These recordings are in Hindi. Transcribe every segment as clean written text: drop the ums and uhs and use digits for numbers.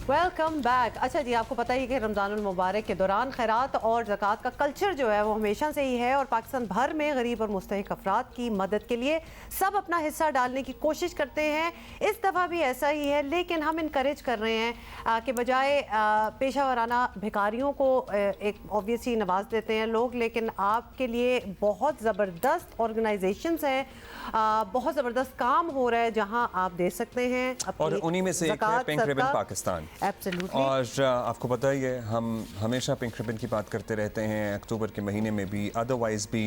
Welcome back. अच्छा जी, आपको पता ही कि रमज़ानुल मुबारक के दौरान खैरात और ज़कात का कल्चर जो है वो हमेशा से ही है और पाकिस्तान भर में गरीब और मुस्तहिक अफराद की मदद के लिए सब अपना हिस्सा डालने की कोशिश करते हैं। इस दफ़ा भी ऐसा ही है, लेकिन हम इनकरेज कर रहे हैं कि बजाय पेशा वराना भिखारियों को एक ऑब्वियसली नवाज देते हैं लोग, लेकिन आपके लिए बहुत ज़बरदस्त ऑर्गेनाइजेशंस हैं, बहुत ज़बरदस्त काम हो रहा है जहाँ आप दे सकते हैं और उन्हीं में से एक है पिंक रिबन पाकिस्तान। Absolutely. और आपको पता ही है, हम हमेशा पिंक रिबन की बात करते रहते हैं, अक्टूबर के महीने में भी, अदरवाइज़ भी।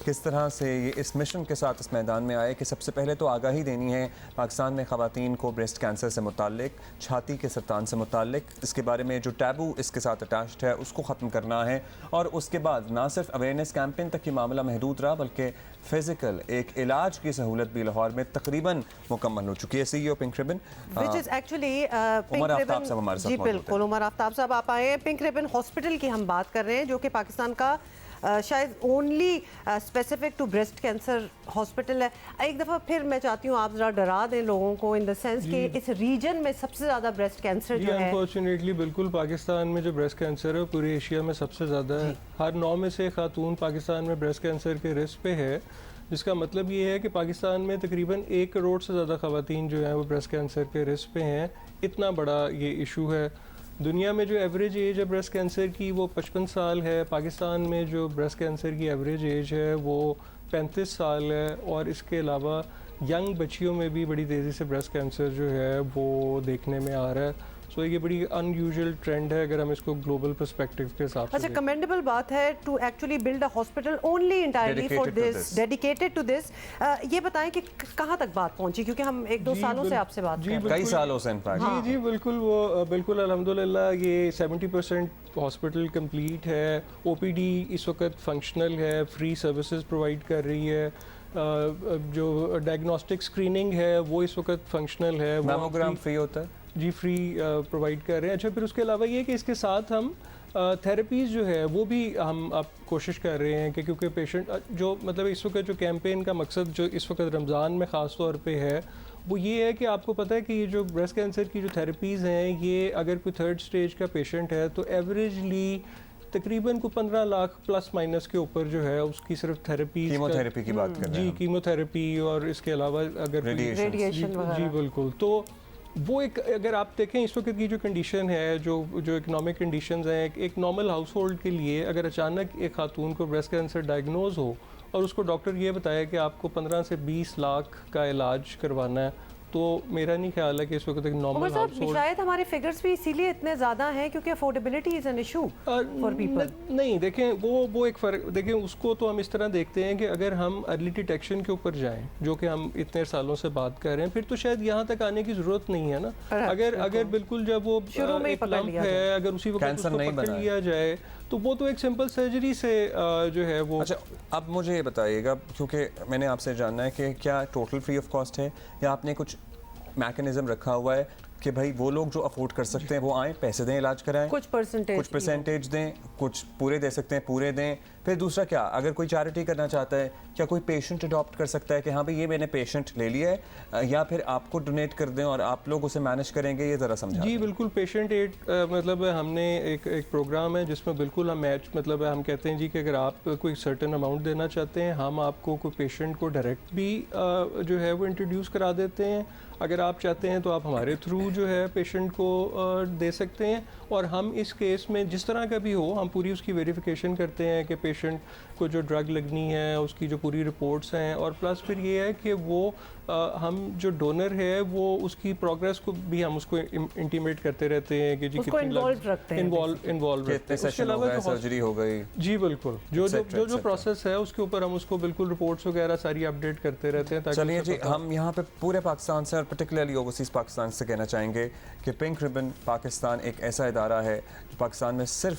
किस तरह से ये इस मिशन के साथ इस मैदान में आए कि सबसे पहले तो आगाही देनी है पाकिस्तान में ख़वातीन को ब्रेस्ट कैंसर से मुताल्लिक, छाती के सरतान से मुताल्लिक, इसके बारे में जो टैबू इसके साथ अटैच्ड है उसको ख़त्म करना है। और उसके बाद ना सिर्फ अवेयरनेस कैंपेन तक ये मामला महदूद रहा, बल्कि फ़िज़िकल एक इलाज की सहूलत भी लाहौर में तकरीबन मुकम्मल हो चुकी है। CEO pink ribbon Which is actually Umar Aftab sahab हमारे साथ जी मौजूद बिल्कुल, उमर आफ्ताब साहब आप आए हैं। पिंक रिबन हॉस्पिटल की हम बात कर रहे हैं, जो कि पाकिस्तान का शायद only specific to breast cancer hospital है। एक दफ़ा फिर मैं चाहती हूँ आप ज़रा डरा दें लोगों को इन द सेंस कि इस रीजन में सबसे ज़्यादा ब्रेस्ट कैंसर जो है। अनफॉर्चुनेटली बिल्कुल पाकिस्तान में जो ब्रेस्ट कैंसर है पूरी एशिया में सबसे ज़्यादा है। हर 9 में से खातून पाकिस्तान में ब्रेस्ट कैंसर के रिस्क पे है, जिसका मतलब ये है कि पाकिस्तान में तकरीबन 1 करोड़ से ज़्यादा ख़वातीन जो हैं वो ब्रेस्ट कैंसर के रिस्क पे हैं। इतना बड़ा ये इशू है। दुनिया में जो एवरेज एज है ब्रेस्ट कैंसर की वो 55 साल है। पाकिस्तान में जो ब्रेस्ट कैंसर की एवरेज एज है वो 35 साल है। और इसके अलावा यंग बच्चियों में भी बड़ी तेज़ी से ब्रेस्ट कैंसर जो है वो देखने में आ रहा है। सो ये बड़ी अनयूजुअल ट्रेंड है अगर हम इसको ग्लोबल पर्सपेक्टिव के हिसाब से। अच्छा, कमेंडेबल बात है to actually build a hospital only entirely for this, dedicated to this. ये बताएं कि कहाँ तक बात पहुंची, क्योंकि हम 1-2 सालों से आपसे बात कर रहे हैं। कई सालों से जी बिल्कुल, वो बिल्कुल अल्हम्दुलिल्लाह ये 70% हॉस्पिटल कंप्लीट है। OPD इस वक्त फंक्शनल है, फ्री सर्विसेज प्रोवाइड कर रही है। जो डायग्नोस्टिक स्क्रीनिंग है वो इस वक्त फंक्शनल है। मैमोग्राम फ्री होता है जी, फ्री प्रोवाइड कर रहे हैं। अच्छा, फिर उसके अलावा ये कि इसके साथ हम थेरेपीज़ जो है वो भी हम अब कोशिश कर रहे हैं कि क्योंकि पेशेंट जो मतलब इस वक्त जो कैंपेन का मकसद जो इस वक्त रमज़ान में ख़ास तौर पे है वो ये है कि आपको पता है कि ये जो ब्रेस्ट कैंसर की जो थेरेपीज़ हैं, ये अगर कोई 3rd स्टेज का पेशेंट है तो एवरेजली तकरीबन को 15 लाख प्लस माइनस के ऊपर जो है उसकी सिर्फ थेरेपी, कीमोथेरेपी की बात कर रहे हैं। जी, कीमोथेरेपी और इसके अलावा अगर रेडिएशन जी बिल्कुल। तो वो एक अगर आप देखें इस वक्त की जो कंडीशन है, जो इकोनॉमिक कंडीशंस हैं, एक नॉर्मल हाउस होल्ड के लिए अगर अचानक एक खातून को ब्रेस्ट कैंसर डायग्नोज हो और उसको डॉक्टर ये बताया कि आपको 15 से 20 लाख का इलाज करवाना है, तो मेरा नहीं ख्याल है कि इस वक्त एक नॉर्मल हाउस होल्ड। शायद हमारे फिगर्स भी इसीलिए इतने ज़्यादा हैं क्योंकि affordability is an issue for people. नहीं, देखें वो एक फ़र्क, देखें उसको तो हम इस तरह देखते हैं कि अगर हम अर्ली डिटेक्शन के ऊपर जाएं, जो कि हम इतने सालों से बात कर रहे हैं, फिर तो शायद यहाँ तक आने की ज़रूरत नहीं है ना। अगर बिल्कुल जब वो शुरू में एक लंप है, अगर उसी वक्त उसको पकड़ लिया जाए तो वो तो एक सिंपल सर्जरी से जो है वो। अच्छा, अब मुझे ये बताइएगा, क्योंकि मैंने आपसे जानना है कि क्या टोटल फ्री ऑफ कॉस्ट है या आपने कुछ मैकेनिज्म रखा हुआ है कि भाई वो लोग जो अफोर्ड कर सकते हैं वो आएँ, पैसे दें, इलाज कराएं, कुछ परसेंटेज दें, कुछ पूरे दे सकते हैं पूरे दें। फिर दूसरा क्या, अगर कोई चैरिटी करना चाहता है, क्या कोई पेशेंट अडॉप्ट कर सकता है कि हाँ भाई ये मैंने पेशेंट ले लिया है, या फिर आपको डोनेट कर दें और आप लोग उसे मैनेज करेंगे? ये ज़रा समझा। जी बिल्कुल, पेशेंट एड मतलब हमने एक प्रोग्राम है जिसमें बिल्कुल हम मैच मतलब हम कहते हैं जी कि अगर आप कोई सर्टेन अमाउंट देना चाहते हैं, हम आपको कोई पेशेंट को डायरेक्ट भी जो है वो इंट्रोड्यूस करा देते हैं। अगर आप चाहते हैं तो आप हमारे थ्रू जो है पेशेंट को दे सकते हैं। और हम इस केस में जिस तरह का भी हो, हम पूरी उसकी वेरिफिकेशन करते हैं कि पेशेंट को जो ड्रग लगनी है उसकी जो पूरी रिपोर्ट्स हैं, और प्लस फिर ये है कि वो हम जो डोनर है वो उसकी प्रोग्रेस को भी हम उसको इंटीमेट करते रहते हैं कि जी कितनी इन्वॉल्व रखते हैं, उसके अलावा सर्जरी हो गई। जी बिल्कुल, जो प्रोसेस है उसके ऊपर हम उसको बिल्कुल रिपोर्ट्स वगैरह सारी अपडेट करते रहते हैं। चलिए जी, हम यहाँ पे पूरे पाकिस्तान से और पर्टिकुलरली ओवरसीज़ पाकिस्तान से कहना चाहेंगे कि पिंक रिबन पाकिस्तान एक ऐसा इदारा है जो पाकिस्तान में सिर्फ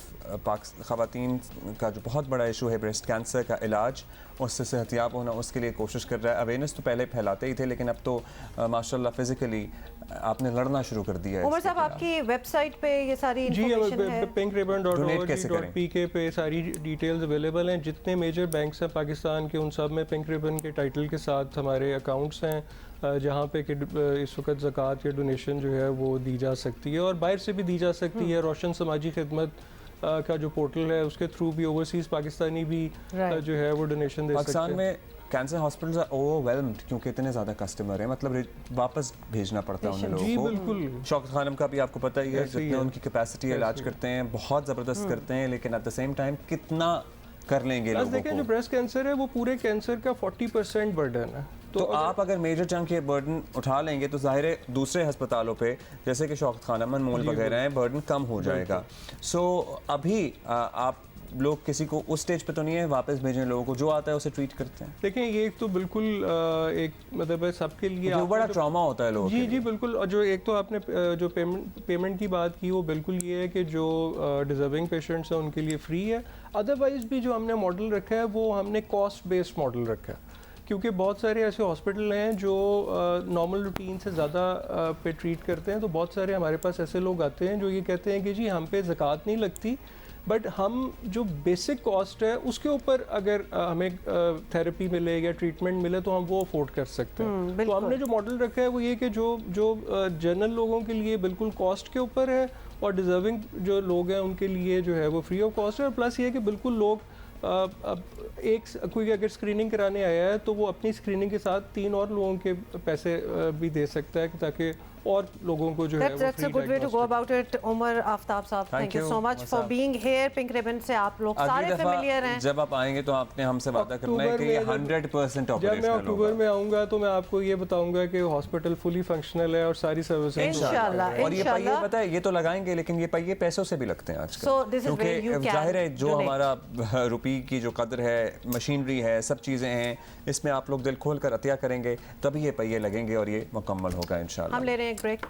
ख़वातीन का जो बहुत बड़ा इशू है ब्रेस्ट कैंसर का इलाज, उससे सेहतियाब होना, उसके लिए कोशिश कर रहा है। अवेयरनेस तो पहले फैलाते ही थे, लेकिन अब तो माशाल्लाह फिजिकली आपने लड़ना शुरू कर दिया है उमर इसके साहब, खिलाफ। आपकी वेबसाइट पे ये सारी जी, इंफॉर्मेशन है? Donate कैसे करें? pinkribbon.org.pk पे सारी डिटेल्स अवेलेबल हैं। जितने मेजर बैंक्स हैं पाकिस्तान के, उन सब में पिंक रिबन के टाइटल के साथ हमारे अकाउंट्स हैं, जहाँ पे कि इस वक्त ज़कात या डोनेशन जो है वो दी जा सकती है और बाहर से भी दी जा सकती है। रोशन समाजी खिदमत का जो पोर्टल है उसके थ्रू भी ओवरसीज़ पाकिस्तानी भी जो है वो डोनेशन दे सकते पाकिस्तान हैं। में कैंसर हॉस्पिटल्स आर ओवरवेल्म्ड क्योंकि इतने ज़्यादा कस्टमर हैं, मतलब वापस भेजना पड़ता है उन जी लोगों को। बिल्कुल। शौकत खानम का भी आपको पता ही है, ऐसे ही जितने है। उनकी कैपेसिटी इलाज करते हैं बहुत ज़बरदस्त करते हैं, लेकिन एट द सेम टाइम कितना कर लेंगे बस लोगों देखें, जो को। ब्रेस्ट कैंसर है वो पूरे कैंसर का 40% बर्डन है। तो आप अगर मेजर चंक ये बर्डन उठा लेंगे तो जाहिर है दूसरे अस्पतालों पे जैसे कि शौकत खानम, अनमोल वगैरह हैं, बर्डन कम हो जाएगा। सो अभी आप लोग किसी को उस स्टेज पे तो नहीं है वापस भेजने, लोगों को जो आता है उसे ट्रीट करते हैं। देखें, ये एक तो बिल्कुल एक मतलब है सबके लिए जो बड़ा ट्रॉमा होता है लोगों जी के जी लिए। बिल्कुल। और जो एक तो आपने जो पेमेंट की बात की वो बिल्कुल ये है कि जो डिजर्विंग पेशेंट्स हैं उनके लिए फ्री है। अदरवाइज भी जो हमने मॉडल रखा है वो हमने कॉस्ट बेस्ड मॉडल रखा है, क्योंकि बहुत सारे ऐसे हॉस्पिटल हैं जो नॉर्मल रूटीन से ज़्यादा पे ट्रीट करते हैं। तो बहुत सारे हमारे पास ऐसे लोग आते हैं जो ये कहते हैं कि जी हम पे ज़कात नहीं लगती, बट हम जो बेसिक कॉस्ट है उसके ऊपर अगर हमें थेरेपी मिले या ट्रीटमेंट मिले तो हम वो अफोर्ड कर सकते हैं। तो हमने जो मॉडल रखा है वो ये कि जो जनरल लोगों के लिए बिल्कुल कॉस्ट के ऊपर है और डिजर्विंग जो लोग हैं उनके लिए जो है वो फ्री ऑफ कॉस्ट है। और प्लस ये है कि बिल्कुल लोग अब कोई अगर स्क्रीनिंग कराने आया है तो वो अपनी स्क्रीनिंग के साथ 3 और लोगों के पैसे भी दे सकता है ताकि और लोगों को जो है वो That's a free good way to go diagnostic- about it. Umar Aftab साहब, Thank thank you you, so much Umar for sahab. being here. Pink ribbon से आप लोग अगली सारे दफा फेमिलियर हैं। जब आप आएंगे तो आपने हमसे वादा करना है कि ये 100% जब मैं ऑपरेशनल अक्टूबर होगा। में आऊंगा तो मैं आपको ये बताऊंगा कि हॉस्पिटल फुली फंक्शनल है और सारी सर्विसेज इंशाल्लाह, और ये पहिए इंशाल्लाह। पता है ये तो लगाएंगे, लेकिन ये पहिए पैसों से भी लगते हैं आजकल। So this is where you can जाहिर है जो donate. हमारा रुपये की जो कदर है, मशीनरी है, सब चीज़ें हैं, इसमें आप लोग दिल खोल कर अतिया करेंगे तभी ये पहिए लगेंगे और ये मुकम्मल होगा इंशाल्लाह। हम ले रहे हैं एक ब्रेक।